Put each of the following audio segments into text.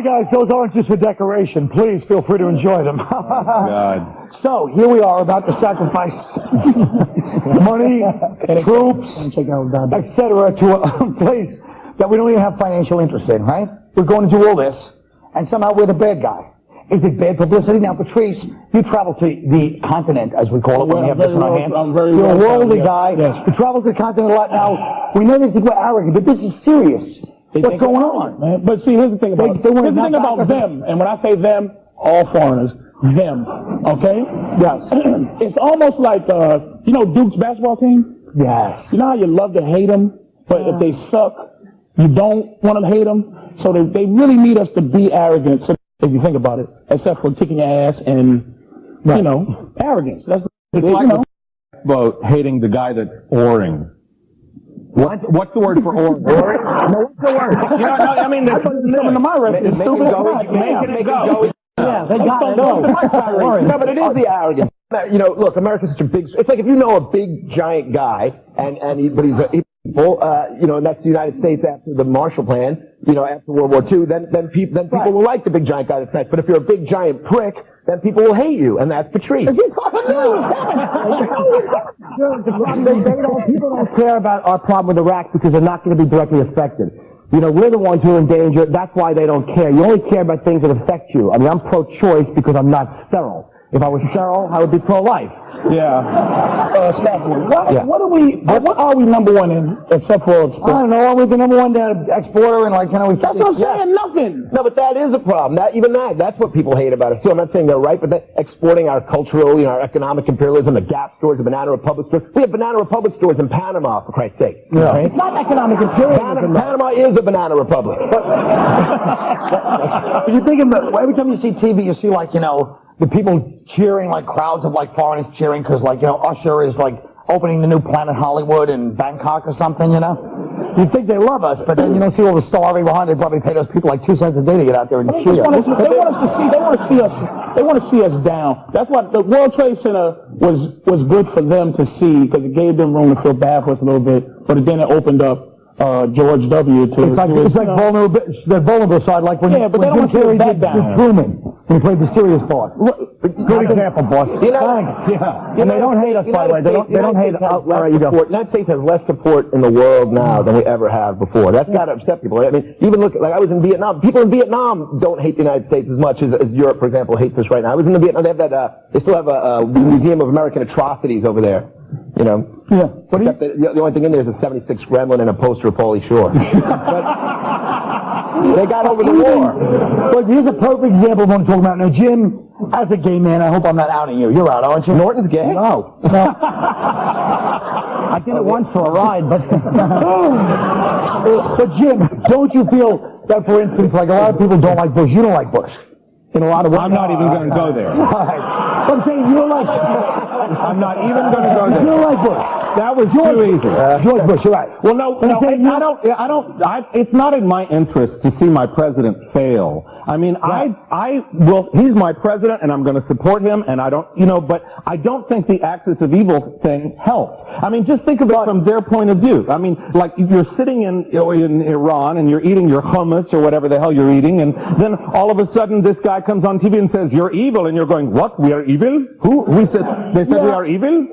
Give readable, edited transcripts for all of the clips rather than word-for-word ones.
guys, those aren't just for decoration. Please feel free to enjoy them. God. So, here we are about to sacrifice money, troops, etc. to a place that we don't even have financial interest in, right? We're going to do all this, and somehow we're the bad guy. Is it bad publicity? Now, Patrice, you travel to the continent, as we call it, when we have this in our hands. You're a worldly guy. Yes. You travel to the continent a lot now. We know they think we're arrogant, but this is serious. What's going on? Man. But see, here's the thing about them, and when I say them, all foreigners, them, okay? Yes. It's almost like, you know Duke's basketball team? Yes. You know how you love to hate them, but if they suck, you don't want to hate them? So they really need us to be arrogant, so if you think about it, except for kicking your ass and, you know, arrogance. That's it's like about hating the guy that's oaring. What's the word for oaring? Oaring? No, what's the word? You know, I mean, they're coming to my restaurant. Make it go. Yeah, they got it go. No, but it is the arrogance. You know, look, America's such a big. It's like if you know a big giant guy, but he's you know, and that's the United States after the Marshall Plan. You know, after World War II, then people will like the big giant guy that's nice. But if you're a big giant prick, then people will hate you, and that's Patrice. People don't care about our problem with Iraq because they're not going to be directly affected. You know, we're the ones who are in danger. That's why they don't care. You only care about things that affect you. I mean, I'm pro-choice because I'm not sterile. If I was sterile, I would be pro-life. Yeah. What are we number one in, except for I don't know. Are we the number one exporter and like, you know, that's what I'm saying, nothing. No, but that is a problem. That's what people hate about us too. I'm not saying they're right, but exporting our cultural, you know, our economic imperialism, the Gap stores, the Banana Republic stores. We have Banana Republic stores in Panama, for Christ's sake. Yeah. Right? It's not economic imperialism. Panama is a Banana Republic. But you think every time you see TV, you see like, you know, the people cheering, like crowds of like foreigners cheering because like, you know, Usher is like opening the new Planet Hollywood in Bangkok or something, you know? You think they love us, but then you don't see all the starving behind. They probably pay those people like 2 cents a day to get out there and cheer. They want to see us down. That's what the World Trade Center was good for them to see because it gave them room to feel bad for us a little bit, but then it opened up George W. to... It's like the vulnerable side, like when Jim Carrey did Truman, when he played the serious part. Good example, boss. Thanks. Yeah. And they don't hate us, by the way. They don't hate us. All right, you go. The United States has less support in the world now than we ever have before. That's got to upset people. I mean, even look, like I was in Vietnam. People in Vietnam don't hate the United States as much as Europe, for example, hates us right now. I was in Vietnam. They have that. They still have a Museum of American Atrocities over there. You know? Yeah. Except that the only thing in there is a 76 Gremlin and a poster of Pauly Shore. But they got over the war. But here's a perfect example of what I'm talking about. Now, Jim, as a gay man, I hope I'm not outing you. You're out, aren't you? Norton's gay? No. I did it once for a ride, but... But Jim, don't you feel that, for instance, like a lot of people don't like Bush, you don't like Bush? In a lot of ways. I'm not even going to go there. I'm saying you don't like I'm not even going to go there. You don't like Bush. That was too easy. George Bush, you're right. Well, no, it's not in my interest to see my president fail. I mean, he's my president and I'm going to support him and but I don't think the axis of evil thing helps. I mean, just think of it from their point of view. I mean, like if you're sitting in Iran and you're eating your hummus or whatever the hell you're eating, and then all of a sudden this guy comes on TV and says, "You're evil," and you're going, "What? We are evil? Who? They said we are evil?"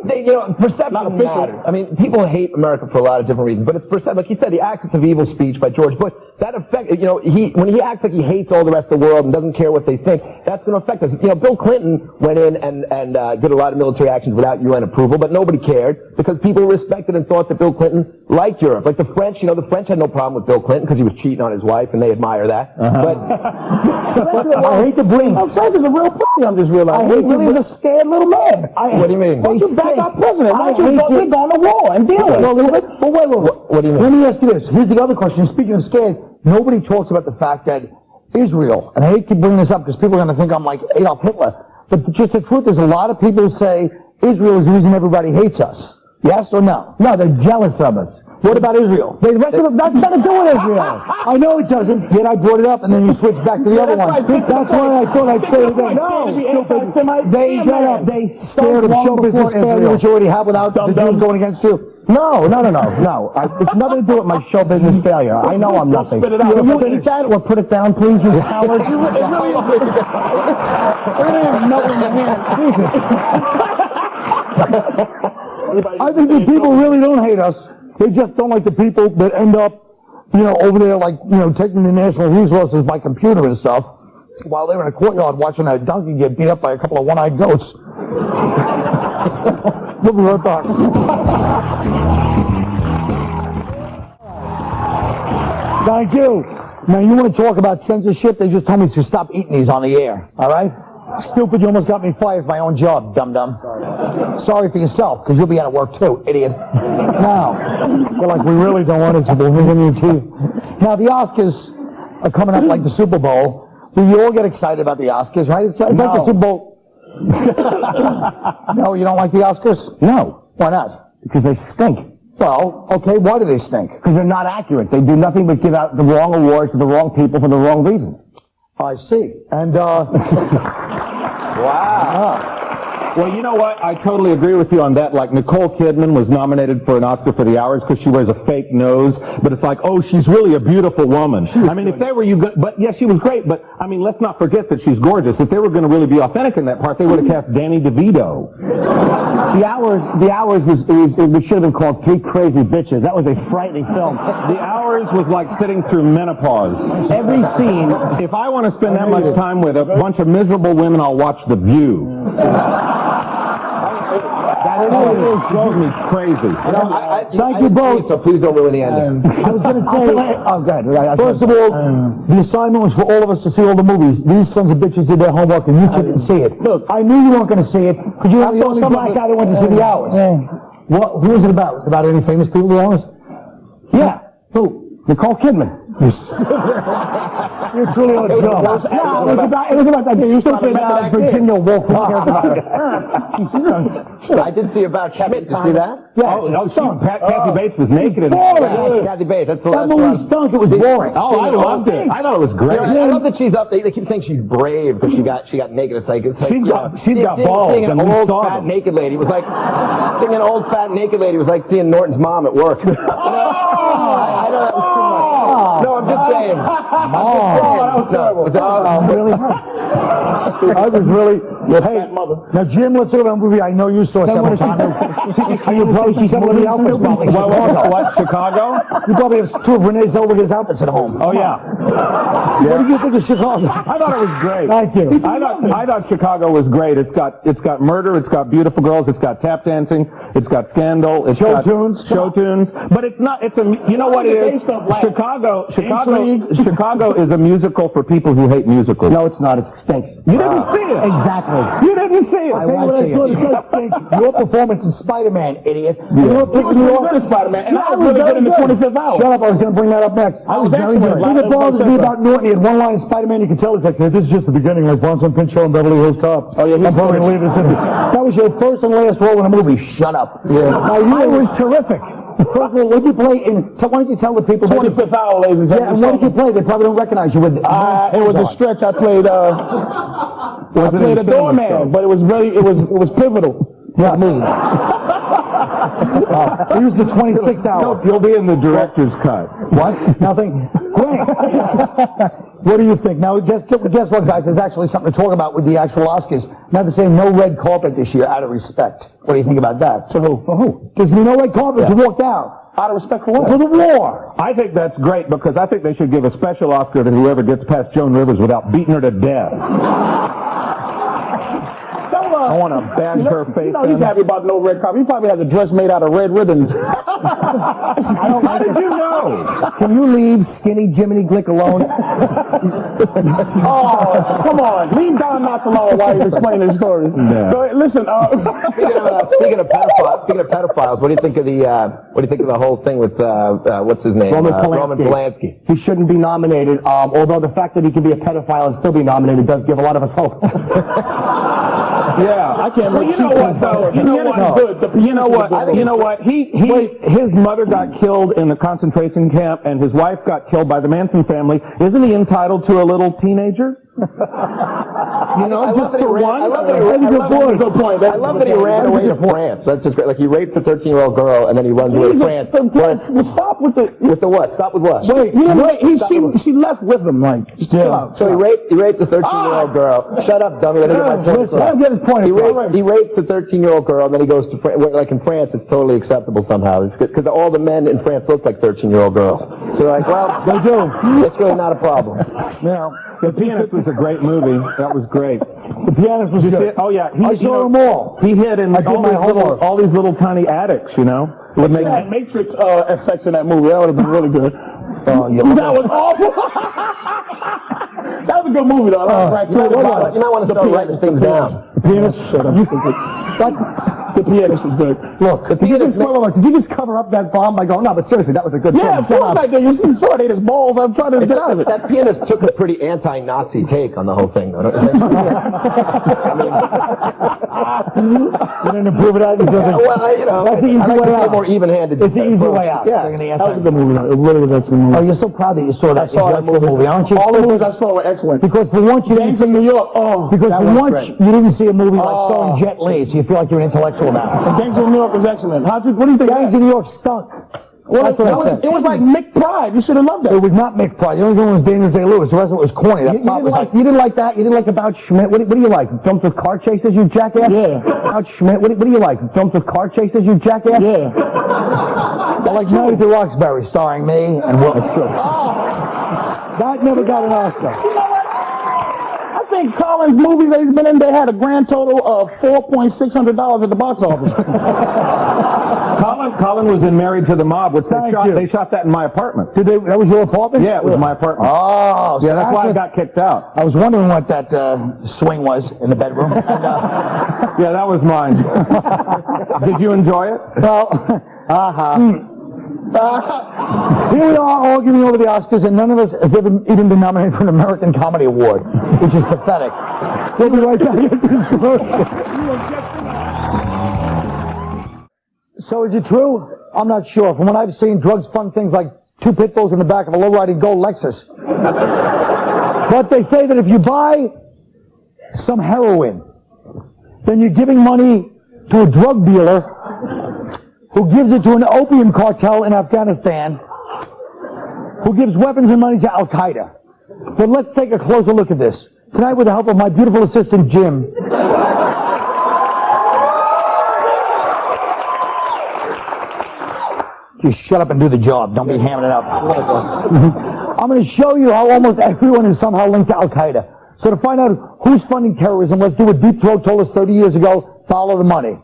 Perception matters. I mean, people hate America for a lot of different reasons, but it's perception. Like he said, the axis of evil speech by George Bush, that affects, when he acts like he hates all the rest of the world and doesn't care what they think, that's going to affect us. Bill Clinton went in and did a lot of military actions without UN approval, but nobody cared because people respected and thought that Bill Clinton liked Europe. Like the French, the French had no problem with Bill Clinton because he was cheating on his wife and they admire that. But I hate to bring. France is a real problem. I'm just realizing. He really is a scared little man. What do you mean? Why don't you back our president? Why don't you go to war and deal with it? But wait. What do you mean? Let me ask you this. Here's the other question. Speaking of scared, nobody talks about the fact that Israel, and I hate to bring this up because people are going to think I'm like Adolf Hitler, but just the truth is a lot of people say Israel is the reason everybody hates us. Yes or no? No, they're jealous of us. What about Israel? That's nothing to do with Israel. I know it doesn't, yet I brought it up and then you switch back to the other one. That's why I thought I'd say it again. No, they scared of show business failure, which you already have without the Jews going against you. No. It's nothing to do with my show business failure. I know I'm nothing. Spit it out. Can you eat that or put it down, please, you coward? I think the people really don't hate us. They just don't like the people that end up, over there, like, taking the national resources by computer and stuff, while they're in a courtyard watching a donkey get beat up by a couple of one-eyed goats. We'll be right back. Thank you. Now, you want to talk about censorship? They just told me to stop eating these on the air, all right? Stupid, you almost got me fired for my own job, dum-dum. Sorry for yourself, because you'll be out of work too, idiot. Now, we're like, we really don't want it to be in your teeth. Now, the Oscars are coming up like the Super Bowl. We all get excited about the Oscars, right? It's like the Super Bowl. No, you don't like the Oscars? No. Why not? Because they stink. Well, okay, why do they stink? Because they're not accurate. They do nothing but give out the wrong awards to the wrong people for the wrong reason. I see. And, Wow. Well, you know what? I totally agree with you on that. Like, Nicole Kidman was nominated for an Oscar for The Hours because she wears a fake nose. But it's like, oh, she's really a beautiful woman. I mean, if they were but yes, she was great. But, I mean, let's not forget that she's gorgeous. If they were going to really be authentic in that part, they would have cast Danny DeVito. The Hours it should have been called Three Crazy Bitches. That was a frightening film. The Hours was like sitting through menopause. Every scene. If I want to spend that much time with a bunch of miserable women, I'll watch The View. It drove me crazy. Thank you both. So please don't ruin the ending. I was going to say, first of all, the assignment was for all of us to see all the movies. These sons of bitches did their homework and you couldn't see it. Look, I knew you weren't going to see it because you were the only black guy that went to see The Hours. Who was it about? Was it about any famous people, The Hours? Yeah. Who? Nicole Kidman. You're truly on a job. No, it was about that. You still say about Virginia Woolf. Who cares about it? I did see about Schmidt. Did you see that? Kathy Bates was naked in boring. Kathy Bates. That movie stunk. It was boring. Oh, I loved it. I thought it was great. I love that she's up. They keep saying she's brave because she got naked. It's like she's got balls. Seeing an old fat naked lady was like seeing an old fat naked lady was like seeing Norton's mom at work. I know that was too much. No, I'm just saying. Really? I was really. Hey, now Jim, let's talk about a movie I know you saw several times. You probably see some of the outfits. What? Chicago? You probably have two of Renee Zellweger's outfits at home. Oh yeah. What did you think of Chicago? I thought it was great. Thank you. I thought Chicago was great. It's got murder. It's got beautiful girls. It's got tap dancing. It's got scandal. It's show got tunes. Show tunes. But it's not. It's a. You know what it is? Chicago is a musical for people who hate musicals. No, it's not. It stinks. You didn't see it. Exactly. You didn't see it. I want to see it. Your performance in Spider-Man, idiot. You know what pissed me off? Spider-Man, and I was really good in the 25th hour. Shut up! I was going to bring that up next. I was very good. The thing that bothers me about Norton, he had one line in Spider-Man. You can tell it's like, this is just the beginning, like Bronson Pinchot and Beverly Hills Cop. Oh yeah, I'm probably going to leave this in. That was your first and last role in a movie. Shut up. Yeah. I was terrific. First of all, what did you play in? Why don't you tell the people? 25th hour, ladies and gentlemen. Yeah, and what did you play? They probably don't recognize you with. It was a stretch. I played a doorman, but it was pivotal. Yeah. He was the 26th hour. No, you'll be in the director's cut. What? Nothing. Great. What do you think? Now, guess what, guys? There's actually something to talk about with the actual Oscars. Now they're saying no red carpet this year out of respect. What do you think about that? For who? There's no red carpet to walk down. Out of respect for what? For the war. I think that's great because I think they should give a special Oscar to whoever gets past Joan Rivers without beating her to death. I want to bash her face. He's happy about no red carpet. He probably has a dress made out of red ribbons. How did you know? Can you leave skinny Jiminy Glick alone? Oh, come on. Leave Don Knotts alone while he's explaining his story. No. So, listen, speaking of pedophiles, what do you think of the whole thing with what's his name? Roman Polanski. He shouldn't be nominated. Although the fact that he can be a pedophile and still be nominated does give a lot of us hope. Yeah, I can't. Well, you know what, though? You know what? His mother got killed in the concentration camp, and his wife got killed by the Manson family. Isn't he entitled to a little teenager? You know, just for one. I love that he ran away to France. That's just great. Like, he raped a 13-year-old girl, and then he runs away to France. Stop with the... With the what? Stop with what? Wait, she left with him, like, still. So he raped the 13-year-old girl. Shut up, dummy. I didn't get my point across. I don't get his point. He rapes a 13-year-old girl, and then he goes to France. Like, in France, it's totally acceptable somehow. It's because all the men in France look like 13-year-old girls. So they're like, well, They do. that's really not a problem. Yeah. The Pianist was a great movie. That was great. The Pianist was good. Oh yeah, I saw them all. He hid in I did my homework. all these little tiny attics, you know. It would make That Matrix effects in that movie, that would have been really good. Oh, yeah. That was awful. That was a good movie, though. You might want to start writing things down. The Pianist? Shut up. The Pianist is good. Look, did you just cover up that bomb by going, no, but seriously, that was a good Yeah, film. of course I did. You saw it ate his balls. I'm trying to get out of it. That Pianist took a pretty anti-Nazi take on the whole thing, though. You didn't improve it out? Well, you know, That's the easy I like way to out. be more even-handed. It's the easy way out. Yeah. That was a good movie, though. It really was a good movie. Oh, you're so proud that you saw that. I saw that movie, aren't you? All the movies I saw were excellent. Because for once you didn't Gangs of New York. Oh, because that for was once great. you didn't see a movie like starring Jet Li, so you feel like you're an intellectual now. And Gangs of New York was excellent. What do you think? Gangs of New York stunk. Well, That's what I said. it was like Mick Pride. You should have loved that. It was not Mick Pride. The only one was Daniel Day-Lewis. The rest of it was corny. You didn't like that? You didn't like About Schmidt? What do you like? Films with car chases, you jackass? Yeah. About Schmidt? What do you like? Films with car chases, you jackass? Yeah. I like Married to Roxbury, starring me and Will. That never got an Oscar. You know what? I think Colin's movies that he's been in, they had a grand total of $4,600 at the box office. Colin was in Married to the Mob, which they shot that in my apartment. Did they? That was your apartment? Yeah, it was my apartment. Oh, so Yeah, that's why I got kicked out. I was wondering what that swing was in the bedroom. Yeah, that was mine. Did you enjoy it? Well, here we are arguing over the Oscars, and none of us has even been nominated for an American Comedy Award, which is pathetic. We'll be right back at this commercial. So is it true? I'm not sure. From what I've seen, drugs fund things like 2 pit bulls in the back of a low-riding gold Lexus. But they say that if you buy some heroin, then you're giving money to a drug dealer who gives it to an opium cartel in Afghanistan, who gives weapons and money to Al-Qaeda. But let's take a closer look at this. Tonight, with the help of my beautiful assistant, Jim. Just shut up and do the job. Don't be hamming it up. I'm going to show you how almost everyone is somehow linked to Al-Qaeda. So to find out who's funding terrorism, let's do what Deep Throat told us 30 years ago, follow the money.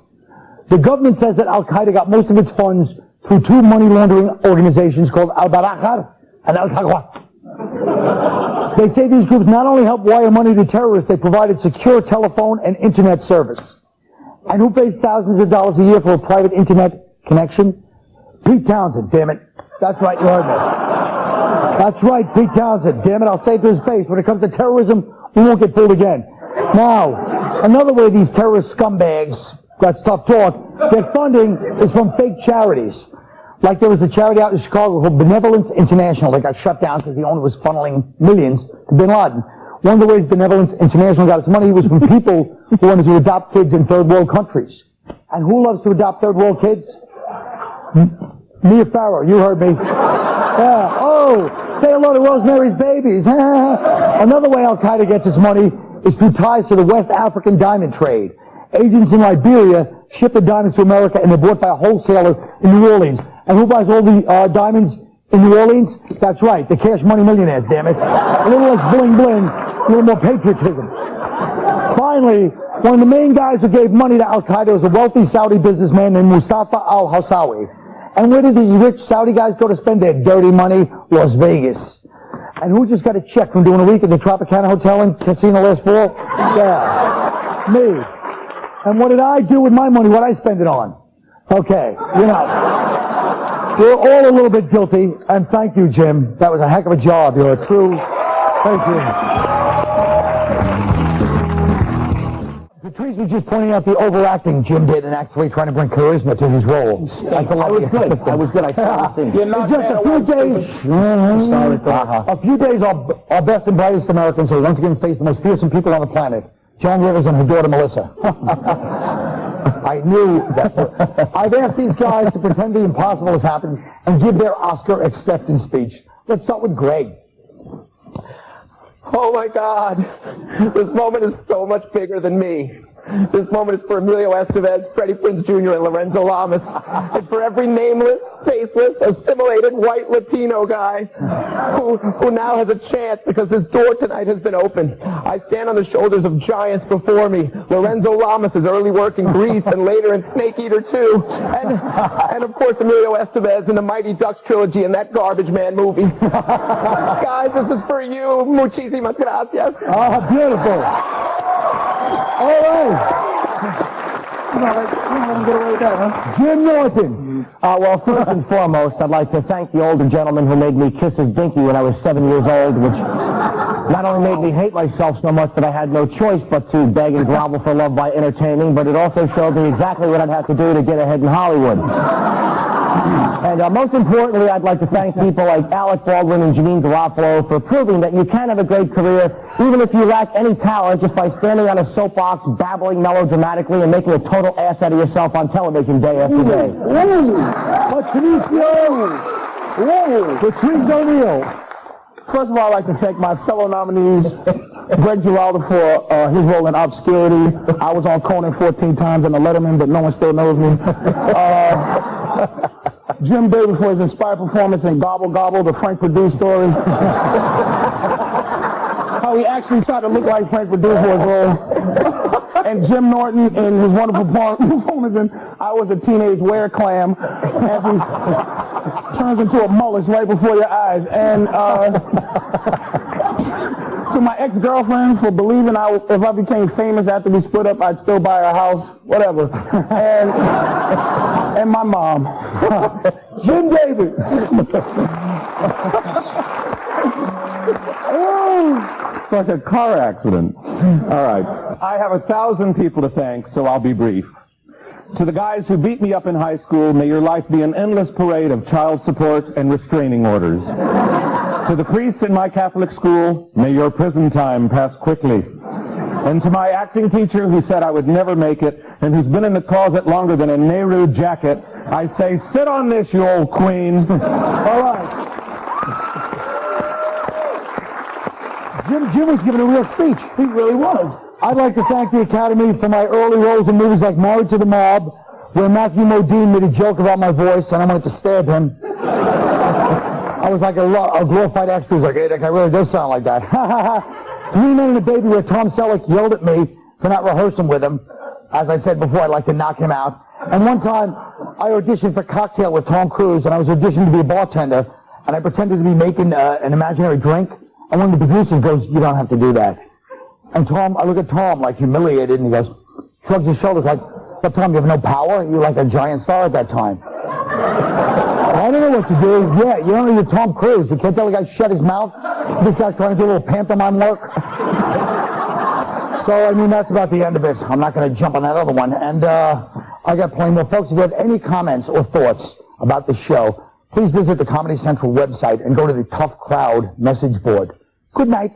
The government says that Al-Qaeda got most of its funds through 2 money laundering organizations called Al-Baraqah and Al-Taqwa. They say these groups not only help wire money to terrorists, they provided secure telephone and internet service. And who pays thousands of dollars a year for a private internet connection? Pete Townsend, damn it. That's right, you heard me. That's right, Pete Townsend. Damn it, I'll say it to his face. When it comes to terrorism, we won't get fooled again. Now, another way these terrorist scumbags, that's tough talk, their funding is from fake charities. Like there was a charity out in Chicago called Benevolence International that got shut down because the owner was funneling millions to bin Laden. One of the ways Benevolence International got its money was from people who wanted to adopt kids in third world countries. And who loves to adopt third world kids? Mia Farrow, you heard me. Yeah. Oh, say hello to Rosemary's Babies. Another way Al-Qaeda gets its money is through ties to the West African diamond trade. Agents in Liberia ship the diamonds to America and they're bought by a wholesaler in New Orleans. And who buys all the diamonds in New Orleans? That's right, the cash money millionaires, damn it. A little less bling bling, a little more patriotism. Finally, one of the main guys who gave money to Al-Qaeda was a wealthy Saudi businessman named Mustafa al-Hawsawi. And where did these rich Saudi guys go to spend their dirty money? Las Vegas. And who just got a check from doing a week at the Tropicana Hotel and Casino last fall? Yeah. Me. And what did I do with my money? What did I spend it on? Okay, you know. We're all a little bit guilty, and thank you, Jim. That was a heck of a job. You're a true... Thank you. Patrice was just pointing out the overacting Jim did in Act 3, trying to bring charisma to his role. Like I was good. I was good. I saw the thing. It's just a few days... A few days, our best and brightest Americans will once again face the most fearsome people on the planet. Joan Rivers and her daughter Melissa. I knew that. I've asked these guys to pretend the impossible has happened and give their Oscar acceptance speech. Let's start with Greg. Oh my God, this moment is so much bigger than me. This moment is for Emilio Estevez, Freddie Prinze Jr., and Lorenzo Lamas. It's for every nameless, faceless, assimilated white Latino guy who now has a chance because this door tonight has been opened. I stand on the shoulders of giants before me. Lorenzo Lamas' early work in Grease and later in Snake Eater 2. And of course Emilio Estevez in the Mighty Ducks trilogy and that Garbage Man movie. Guys, this is for you. Muchísimas gracias. Oh, beautiful. All right. Jim Norton. Well, first and foremost, I'd like to thank the older gentleman who made me kiss his dinky when I was 7 years old, which not only made me hate myself so much that I had no choice but to beg and grovel for love by entertaining, but it also showed me exactly what I'd have to do to get ahead in Hollywood. And most importantly, I'd like to thank people like Alec Baldwin and Janine Garofalo for proving that you can have a great career even if you lack any talent just by standing on a soapbox, babbling melodramatically, and making a total ass out of yourself on television day after day. Patrice O'Neill. First of all, I'd like to thank my fellow nominees, Greg Giraldo for his role in Obscurity. I was on Conan 14 times in the Letterman, but no one still knows me. Jim Davis for his inspired performance in Gobble Gobble, the Frank Perdue story. How he actually tried to look like Frank Perdue for his role. And Jim Norton in his wonderful performance in I Was a Teenage Were Clam, as he turns into a mullet right before your eyes. And to my ex-girlfriend for believing if I became famous after we split up, I'd still buy her house, whatever. And my mom. Jim Davis. It's like a car accident. All right. I have 1,000 people to thank, so I'll be brief. To the guys who beat me up in high school, may your life be an endless parade of child support and restraining orders. To the priests in my Catholic school, may your prison time pass quickly. And to my acting teacher who said I would never make it and who's been in the closet longer than a Nehru jacket, I say, sit on this, you old queen. All right. Jim was giving a real speech. He really was. I'd like to thank the Academy for my early roles in movies like Married to the Mob, where Matthew Modine made a joke about my voice and I wanted to stab him. I was like a glorified extra. He was like, hey, that guy really does sound like that. 3 Men and a Baby, where Tom Selleck yelled at me for not rehearsing with him. As I said before, I'd like to knock him out. And one time, I auditioned for Cocktail with Tom Cruise, and I was auditioning to be a bartender, and I pretended to be making an imaginary drink. And one of the producers goes, you don't have to do that. And I look at Tom, like, humiliated, and he goes, shrugs his shoulders like, but Tom, you have no power? You're like a giant star at that time. I don't know what to do. Yeah, you know, you're Tom Cruise. You can't tell the guy shut his mouth. This guy's trying to do a little pantomime work. So, I mean, that's about the end of it. I'm not going to jump on that other one. And I got plenty more. Folks, if you have any comments or thoughts about the show, please visit the Comedy Central website and go to the Tough Crowd message board. Good night.